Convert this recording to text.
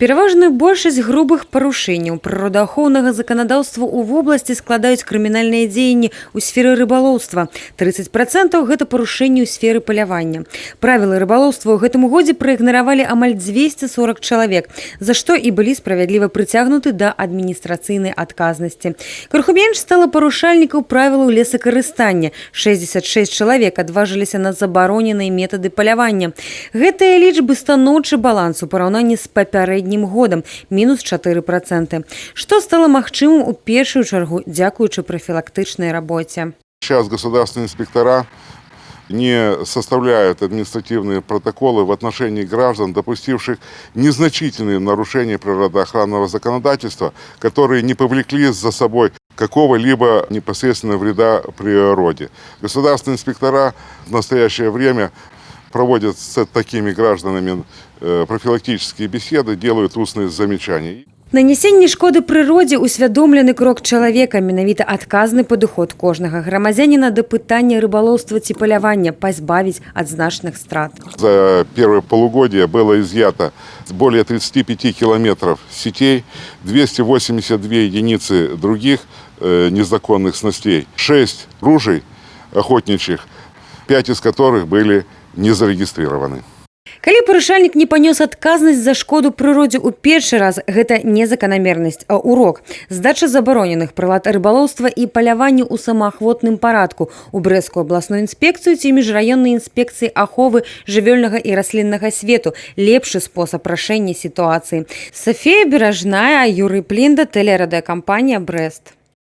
Пераважную большасць грубых парушэнняў прыродаахоўнага заканадаўства ў вобласці складаюць крымінальныя дзеянні ў сферы рыбалоўства. 30% гэта парушэнні ў сферы палявання. Правілы рыбалоўства ў гэтым годзе праігнаравалі амаль 240 чалавек, за што і былі справядліва прыцягнуты да адміністрацыйнай адказнасці. Крыху менш стала парушальнікаў правілаў лесакарыстання. 66 чалавек адважыліся на забароненыя метады палявання. Гэтыя лічбы станоўчы баланс у параўнанні з папярэднім годам – мінус 4%. Што стало магчымым у першую чаргу дзякуючы профилактычнай работе. Сейчас государственные инспектора не составляют административные протоколы в отношении граждан, допустивших незначительные нарушения природоохранного законодательства, которые не повлекли за собой какого-либо непосредственного вреда природе. Государственные инспектора в настоящее время проводят с такими гражданами профилактические беседы, делают устные замечания. Нанесенне шкоды прыродзе усвядомлены крок чалавека, менавіта адказны падыход кожнага грамадзяніна да пытання рыбалоўства ці палявання пазбавіць ад значных страт. За первое полугодие было изъято более 35 километров сетей, 282 единицы других незаконных снастей, 6 ружей охотничьих, 5 из которых были не зарегистрированы. Калі парушальнік не панёс адказнасць за шкоду прыродзе ў першы раз, гэта не заканамернасць, а урок. Здача забароненых прылад рыбалоўства і паляванню ў самаахвотным парадку у Брэсцкую абласную інспекцыю ці міжраённай інспекцыі аховы жывёльнага і расліннага свету – лепшы спосаб рашэння сітуацыі. Софія Беражная, Юрый Плінда, тэлерадыёкампанія «Брэст».